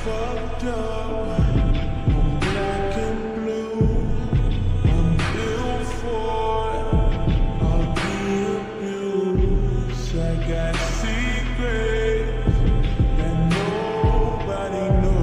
fucked up. I'm black and blue. I'm built for it. I'll be abused. I got secrets that nobody knows.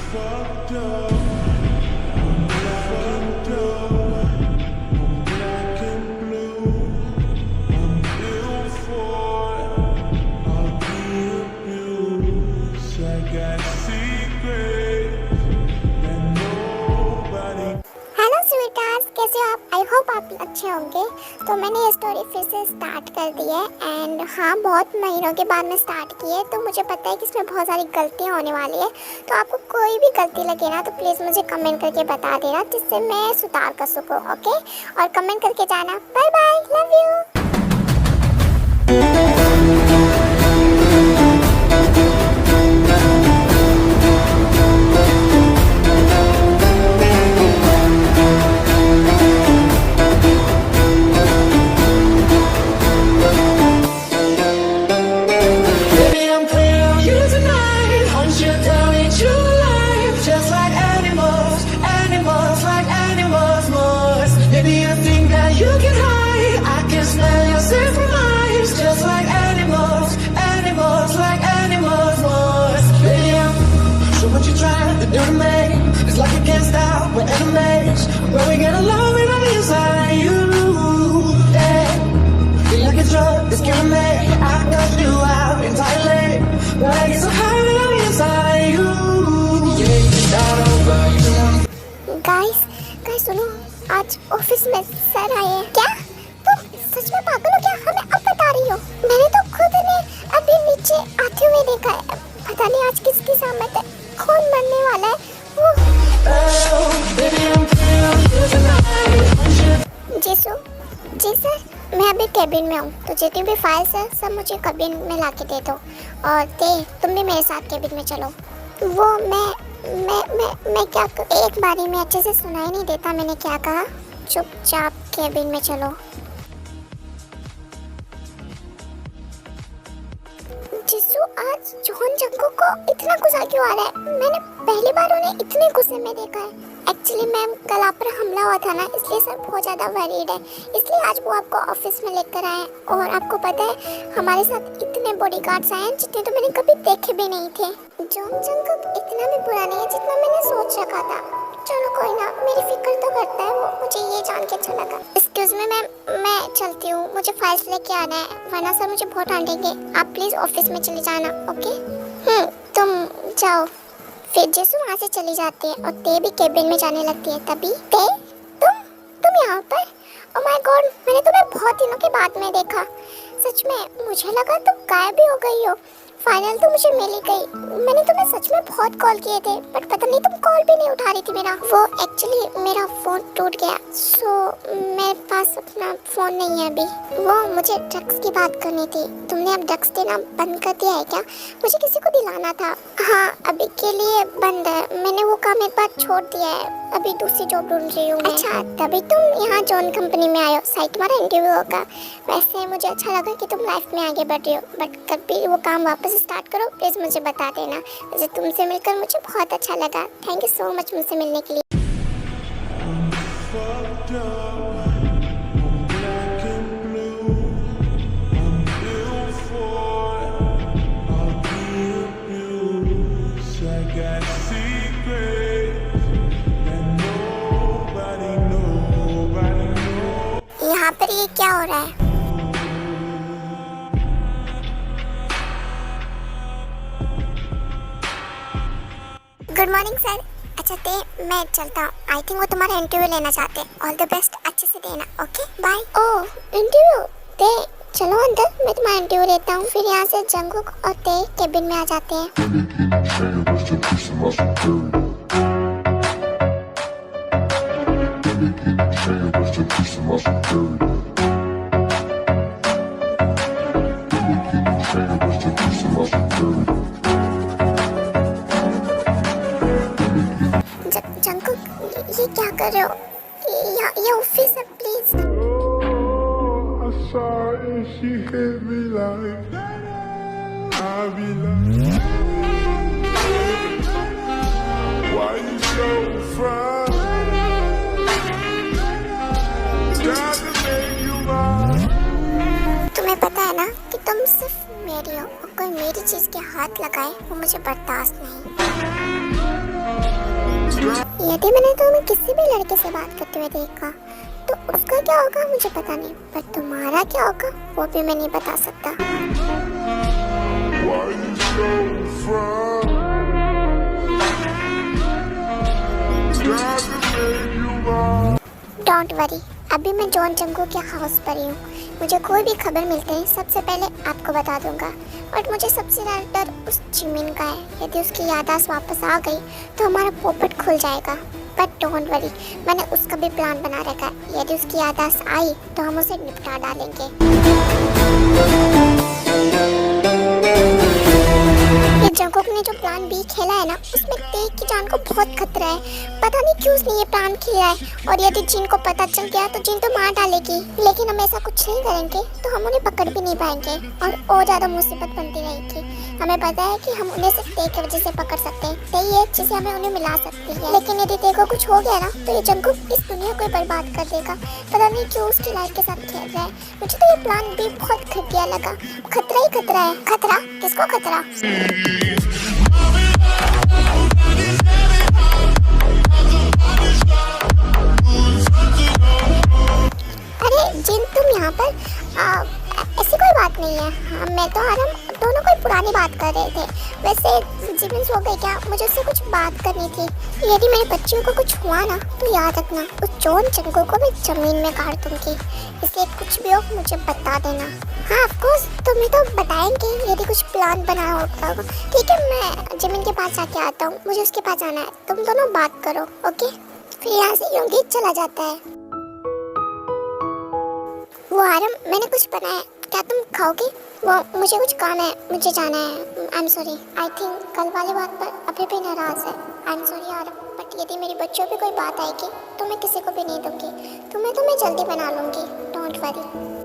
Fucked up. I'm fucked up. I'm black and blue. I'm built for it. I'll be abused. I got secrets that nobody. Hello sweethearts, कैसे हो आप? I hope आप अच्छे होंगे। तो मैंने ये story फिर से स्टार्ट कर दी है एंड हाँ, बहुत महीनों के बाद मैं स्टार्ट की है, तो मुझे पता है कि इसमें बहुत सारी गलतियाँ होने वाली है। तो आपको कोई भी गलती लगे ना तो प्लीज़ मुझे कमेंट करके बता देना, जिससे मैं सुधार कर सकूँ। ओके, और कमेंट करके जाना। Bye bye, love you. It's like you can't stop, we're enemies. But we get along when I'm inside you. Yeah, feel like a drug, it's killing me. I got you out in Thailand. But I get so high when I'm inside you. Yeah, you start over, you don't want. Guys सुनो, आज office में sir आए हैं। क्या तुम सच में पागल हो क्या? हमें अब बता रही हो? मैंने तो खुद ने अभी नीचे आते हुए देखा है। पता नहीं आज किसकी सामत है, कौन मरने वाला है। जी सर, मैं अभी कैबिन में हूँ, तो जितनी भी फाइल्स है सब मुझे कैबिन में ला के दे दो। और तुम भी मेरे साथ कैबिन में चलो। वो मैं क्या एक बारी में अच्छे से सुनाई नहीं देता मैंने क्या कहा। चुपचाप कैबिन में चलो। जिसू, आज जॉन जंगू को इतना गुस्सा क्यों आ रहा है? मैंने पहली बार उन्हें इतने गुस्से में देखा है। एक्चुअली मैम, कल आप पर हमला हुआ था ना, इसलिए सर बहुत ज़्यादा वरीड है, इसलिए आज वो आपको ऑफिस में लेकर आए। और आपको पता है हमारे साथ इतने बॉडीगार्ड्स आए हैं जितने तो मैंने कभी देखे भी नहीं थे। जॉन जंगू इतना भी बुरा नहीं है जितना मैंने सोच रखा था। चलो कोई ना, मेरी फिक्र तो करता है वो, मुझे ये जान के अच्छा लगा। एक्सक्यूज मी मैम, मैं चलती हूँ, मुझे फाइल्स लेके आना है, वरना सर मुझे बहुत डांटेंगे। आप प्लीज़ ऑफिस में चली जाना। ओके? तुम जाओ। फिर जैसे वहाँ से चली जाती है और ते भी कैबिन में जाने लगती है। तभी तुम यहाँ पर? ओह माय गॉड, मैंने तुम्हें बहुत दिनों के बाद में देखा। सच में मुझे लगा तुम गायब भी हो गई हो। फाइनल तो मुझे मिल ही गई। मैंने तुम्हें सच में बहुत कॉल किए थे, बट पता नहीं तुम कॉल भी नहीं उठा रही थी मेरा। वो एक्चुअली मेरा फ़ोन टूट गया, सो मेरे पास अपना फ़ोन नहीं है अभी। वो मुझे ड्रग्स की बात करनी थी। तुमने अब ड्रग्स देना बंद कर दिया है क्या? मुझे किसी को दिलाना था। हाँ, अभी के लिए बंद है, मैंने वो काम एक बार छोड़ दिया है, अभी दूसरी जॉब ढूंढ रही हूँ। अच्छा, तभी तुम यहाँ जॉन कंपनी में आए हो, साइट तुम्हारा इंटरव्यू होगा। वैसे मुझे अच्छा लगा कि तुम लाइफ में आगे बढ़ रही हो, बट कभी वो काम वापस स्टार्ट करो प्लीज़ मुझे बता देना। वैसे तुमसे मिलकर मुझे बहुत अच्छा लगा। थैंक यू सो मच मुझसे मिलने के लिए। यहाँ पर ये क्या हो रहा है? गुड मॉर्निंग सर, अच्छा ते मैं चलता हूँ। आई थिंक वो तुम्हारा इंटरव्यू लेना चाहते हैं। ऑल द बेस्ट, अच्छे से देना। Okay bye. ओह इंटरव्यू ते, चलो अंदर, मैं तुम्हारा इंटरव्यू लेता हूँ। फिर यहाँ से जंगकुक और ते केबिन में आ जाते हैं। जंगकुक ये क्या कर रहे हो? ये ऑफिस है, please. I saw her and she hit me like I be like, why you so fine? Got to make you mine. तुम्हें पता है ना कि तुम सिर्फ मेरी हो और कोई मेरी चीज के हाथ लगाए वो मुझे बर्दाश्त नहीं। यदि मैंने तुम्हें किसी भी लड़के से बात करते हुए देखा तो उसका क्या होगा मुझे पता नहीं, पर तुम्हारा क्या होगा वो भी मैं नहीं बता सकता। Why you so fine? Got to make you mine. Don't worry, अभी मैं जॉन जंगू के हाउस पर ही हूँ। मुझे कोई भी खबर मिलते ही सबसे पहले आपको बता दूंगा। और मुझे सबसे ज़्यादा डर उस जिमिन का है। यदि उसकी याददाश्त वापस आ गई तो हमारा पोपट खुल जाएगा। बट डोंट वरी, मैंने उसका भी प्लान बना रखा है। यदि उसकी याददाश्त आई तो हम उसे निपटा डालेंगे। ये जंगकुक ने जो प्लान बी खेला है ना, उसमें ते की जान को बहुत खतरा है। पता नहीं क्यों उसने ये प्लान खेला है। और यदि जिन को पता चल गया तो जिन तो मार डालेगी। लेकिन हम ऐसा कुछ नहीं करेंगे तो हम उन्हें पकड़ भी नहीं पाएंगे और ज़्यादा मुसीबत बनती रहेगी। हमें पता है कि हम उन्हें सिर्फ ते की वजह से पकड़ सकते हैं। ते ये चीज़ें हमें उन्हें मिला सकती है। लेकिन यदि ते को कुछ हो गया ना तो ये जंगकुक इस दुनिया को बर्बाद कर देगा। पता नहीं क्यों उसकी लाइफ के साथ खेल रहा है। मुझे तो ये प्लान भी बहुत घटिया लगा। खतरा ही खतरा है। खतरा? किसको खतरा? अरे जिन, तुम यहाँ पर? ऐसी कोई बात नहीं है। हाँ, मैं तो आराम, दोनों कोई पुरानी बात कर रहे थे। वैसे जिमिन सो गई क्या? मुझे उससे कुछ बात करनी थी। यदि मेरे बच्चियों को कुछ हुआ ना तो याद रखना उस जॉन जंगू को मैं जमीन में गाड़ दूंगी। इसलिए कुछ भी हो मुझे बता देना। हाँ ऑफकोर्स, तुम्हें तो बताएंगे यदि कुछ प्लान बना होगा। ठीक है, मैं जिमिन के पास जाके आता हूँ। मुझे उसके पास जाना है। तुम दोनों बात करो, ओके? फिर यहाँ से योंगी चला जाता है। वो आरम, मैंने कुछ बनाया, क्या तुम खाओगे? वो मुझे कुछ काम है, मुझे जाना है। I am sorry. I think कल वाली बात पर अभी भी नाराज है। आई एम सॉरी आरम, बट यदि मेरी बच्चों पे कोई बात आएगी तो मैं किसी को भी नहीं दूंगी। तुम्हें तो मैं जल्दी बना लूंगी, डोंट वरी।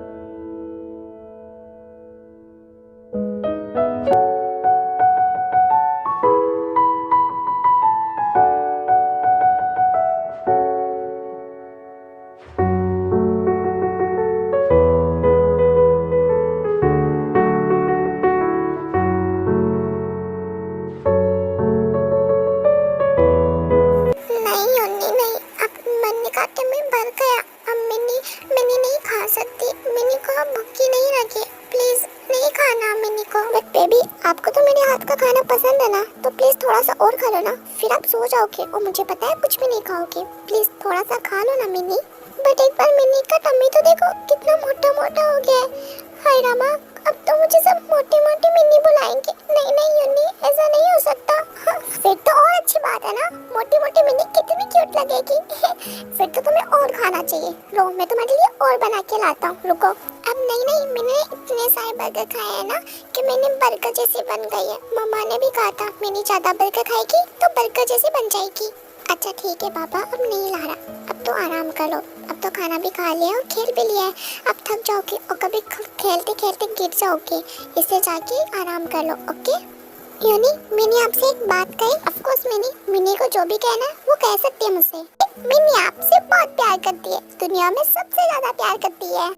आपको तो मेरे हाथ का खाना पसंद है ना, तो प्लीज थोड़ा सा और खा लो ना, फिर आप सो जाओगे और मुझे पता है कुछ भी नहीं खाओगे। प्लीज थोड़ा सा खा लो ना मिनी। बट एक बार मिनी का टम्मी तो देखो कितना मोटा मोटा हो गया है। हाय रामा, अब तो मुझे सब मोटी मोटी मिनी बुलाएंगे। नहीं नहीं यूनी, ऐसा नहीं हो सकता। हाँ, फिर तो और अच्छी बात है ना, मोटी मोटी मिनी कितनी क्यूट लगेगी। फिर तो तुम्हें और खाना चाहिए। लो मैं तुम्हारे लिए और बना के लाता हूँ, रुको। अब नहीं नहीं, मैंने इतने सारे बर्गर खाए हैं ना कि मैंने बर्गर जैसी बन गई है। मम्मा ने भी कहा था मिनी ज्यादा बर्गर खाएगी तो बर्गर जैसी बन जाएगी। अच्छा ठीक है पापा, अब नहीं ला रहा, अब तो आराम कर लो। अब तो खाना भी खा लिया और खेल भी लिया है। अब थक जाओगे और कभी खेलते खेलते गिर जाओगे, इससे जाके आराम कर लो, ओके? यूनी, मिनी आपसे एक बात कहे? ऑफकोर्स मिनी को जो भी कहना है वो कह सकती है मुझसे। मिनी आपसे बहुत प्यार करती है, दुनिया में सबसे ज्यादा प्यार करती है।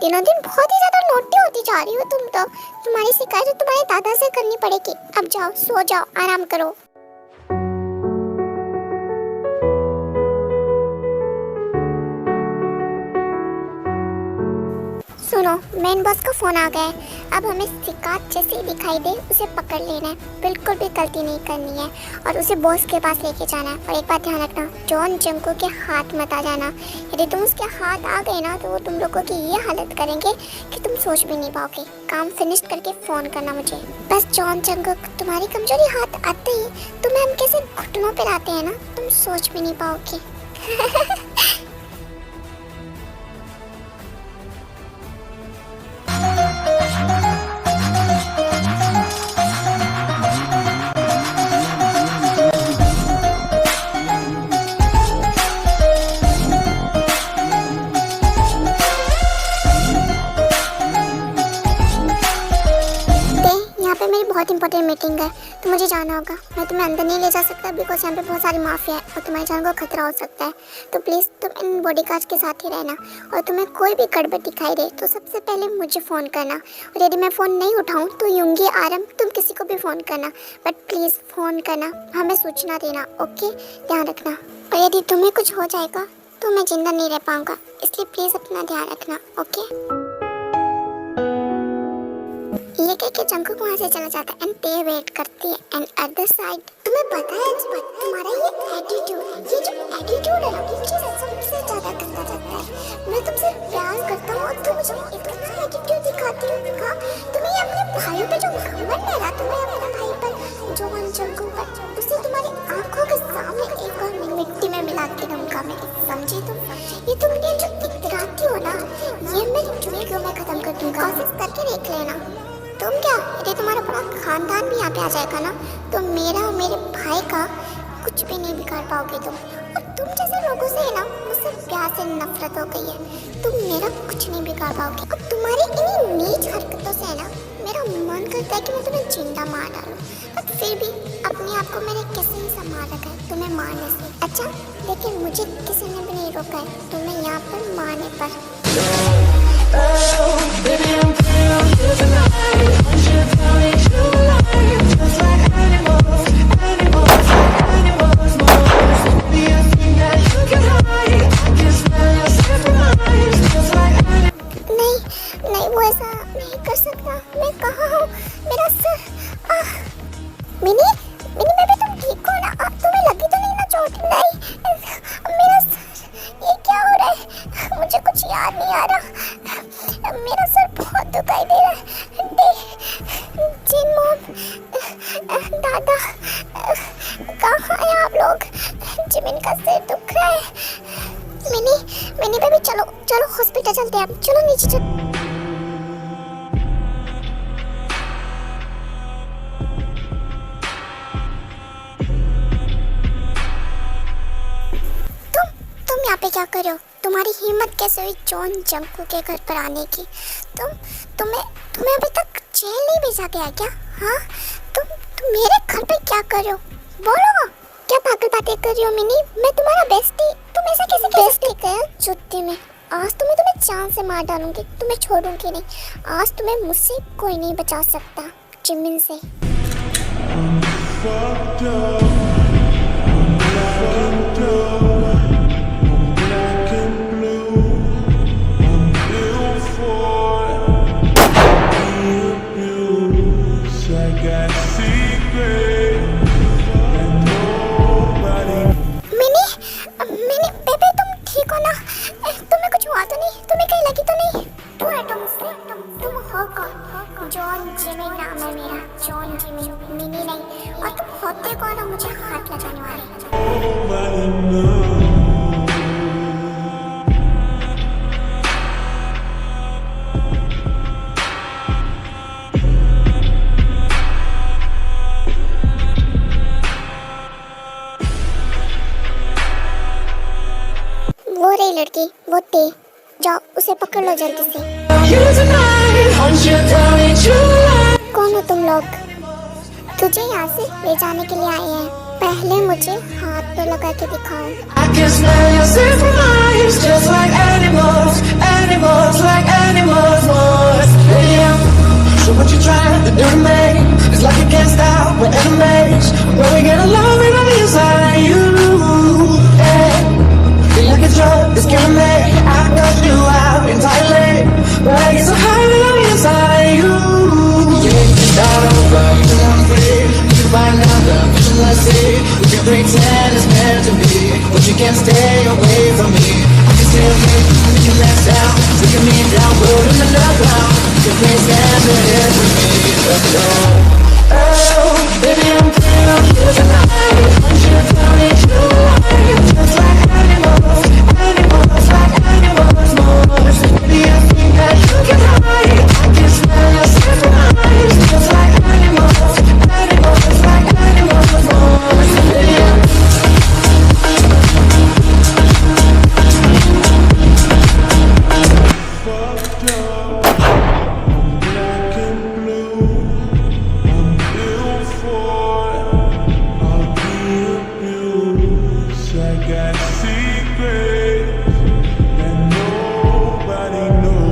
दिनों दिन बहुत ही ज्यादा नोटी होती जा रही हो तुम तो। तुम्हारी शिकायत तुम्हारे दादा से करनी पड़ेगी। अब जाओ, सो जाओ, आराम करो। सुनो, मेन बॉस का फोन आ गया है। अब हमें शिकायत जैसे ही दिखाई दे उसे पकड़ लेना है, बिल्कुल भी गलती नहीं करनी है और उसे बॉस के पास लेके जाना है। और एक बात ध्यान रखना, जॉन जंको के हाथ मत आ जाना। यदि तुम उसके हाथ आ गए ना तो वो तुम लोगों की ये हालत करेंगे कि तुम सोच भी नहीं पाओगे। काम फिनिश करके फ़ोन करना मुझे। बस जॉन जंको, तुम्हारी कमजोरी हाथ आते ही तुम्हें हम कैसे घुटनों पर आते हैं ना, तुम सोच भी नहीं पाओगे। बहुत इंपॉर्टेंट मीटिंग है तो मुझे जाना होगा। मैं तुम्हें अंदर नहीं ले जा सकता बिकॉज यहाँ पे बहुत सारी माफिया है और तुम्हारी जान को खतरा हो सकता है। तो प्लीज़ तुम इन बॉडीगार्ड्स के साथ ही रहना और तुम्हें कोई भी गड़बड़ दिखाई दे तो सबसे पहले मुझे फ़ोन करना। और यदि मैं फ़ोन नहीं उठाऊँ तो यूंगी आरम तुम किसी को भी फ़ोन करना, बट प्लीज़ फ़ोन करना, हमें सूचना देना। ओके, ध्यान रखना। और यदि तुम्हें कुछ हो जाएगा तो मैं जिंदा नहीं रह पाऊँगा, इसलिए प्लीज़ अपना ध्यान रखना। ओके। ये कह के जंको वहाँ से चला जाता है एंड ते वेट करती है। एंड अदर साइड तुम्हें पता है तुम्हारा ये एटीट्यूड, ये जो एटीट्यूड है ना, ये मुझे सबसे ज़्यादा गंदा लगता है। मैं तुमसे प्यार करता हूँ और तुम मुझे इतना एटीट्यूड दिखाती हो। हाँ, तुम्हें ये अपने भाइयों पे जो घमंड है ना, तुम्हें अपने भाई पर जॉन जंको पर, उसे तुम्हारी आंखों के सामने एक और मिट्टी में मिला के दूंगा मैं, समझी तुम? ये तुमने जो इतराती हो ना, ये मेरी चुड़ैलों में खत्म कर दूंगा। कोशिश करके देख लेना। तुम क्या, यदि तुम्हारा पूरा खानदान भी यहाँ पे आ जाएगा ना तो मेरा और मेरे भाई का कुछ भी नहीं बिगाड़ पाओगे तुम। और तुम जैसे लोगों से है ना, मुझसे प्यार से नफरत हो गई है। तुम मेरा कुछ नहीं बिगाड़ पाओगे। और तुम्हारी इन्हीं नीच हरकतों से है ना, मेरा मन करता है कि मैं तुम्हें जिंदा मार डालूं, बट फिर भी अपने आप को मैंने किसी ने संभाल रखा है तुम्हें मारने से। अच्छा, लेकिन मुझे किसी ने भी नहीं रोका है तुम्हें यहाँ पर मारने पर। नहीं, वो ऐसा नहीं कर सकता। मैं कहाँ हूँ? मेरा सर। मिनी, बेबी तुम ठीक हो ना? तुम्हें लगी तो नहीं ना चोट? नहीं, मेरा सर, ये क्या हो रहा है? मुझे कुछ याद नहीं आ रहा। मेरा सर बहुत दुखाई दे रहा है। जिन मॉम, दादा, कहाँ हैं आप लोग? जिमिन का सिर दुख रहा है। मिनी बेबी चलो हॉस्पिटल चलते हैं। आप चलो नीचे चलो। तुम यहाँ पे क्या कर रहे हो? तुम्हारी हिम्मत कैसे हुई जॉन जंको के घर पर आने की? तुम्हें अभी तक जेल नहीं भेजा गया क्या? हाँ, तुम मेरे घर पे क्या कर रहे हो? बोलो, क्या पागल बातें कर रही हो मिनी? मैं तुम्हारा बेस्टी, तुम ऐसा कैसे बेस्टी कर जुत्ती में? आज तो मैं तुम्हें जान से मार डालूंगी, तुम्हें छोड़ूंगी नहीं। आज तुम्हें मुझसे कोई नहीं बचा सकता, जिमिन से। मिनी बेबी तुम ठीक हो ना? तुम्हें कुछ हुआ तो नहीं? तुम्हें कहीं लगी तो नहीं? तुम हो कौन? जॉन जिमिन नाम है मेरा, जॉन जिमिन, मिनी नहीं। और तुम होते कौन हो मुझे हाथ लगाने वाले? वो रही लड़की, वो ते, जाओ उसे पकड़ लो जल्दी से। कौन हो तुम लोग? तुझे यहाँ से ले जाने के लिए आए हैं। पहले मुझे हाथ पे लगा के दिखाओ। I can smell your scent from miles, just like animals, animals, like animals, boys. Yeah. So what you trying to do to me? It's like you can't stop, we're enemies. When we get along, we on the inside you. Yeah. Feel like a drug, it's killing me. I got you out entirely. But I get so high when I'm inside you. Yeah, you start over, you want free. You find out the vision I see. We can pretend it's meant to be, but you can't stay away from me. I can still make you last down, taking me down, road in the ground. You can't stand it with me, but no. Oh, baby, I'm playing on you tonight. Want you to tell me you are just like animals, animals, like animals, more. Baby, I think that you can hide. I can smell your scent from eyes, just like animals, animals, like animals, more. Baby, I'm fucked up. Black and blue. I'm ill for it. I'll be abused. I got secrets that nobody knows.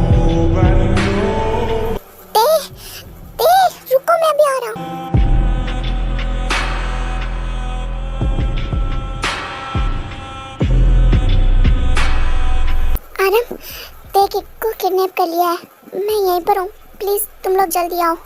ते रुको, मैं अभी आ रहा हूँ। आरम, ते kick को kidnap कर लिया है। मैं यहीं पर हूँ, प्लीज तुम लोग जल्दी आओ।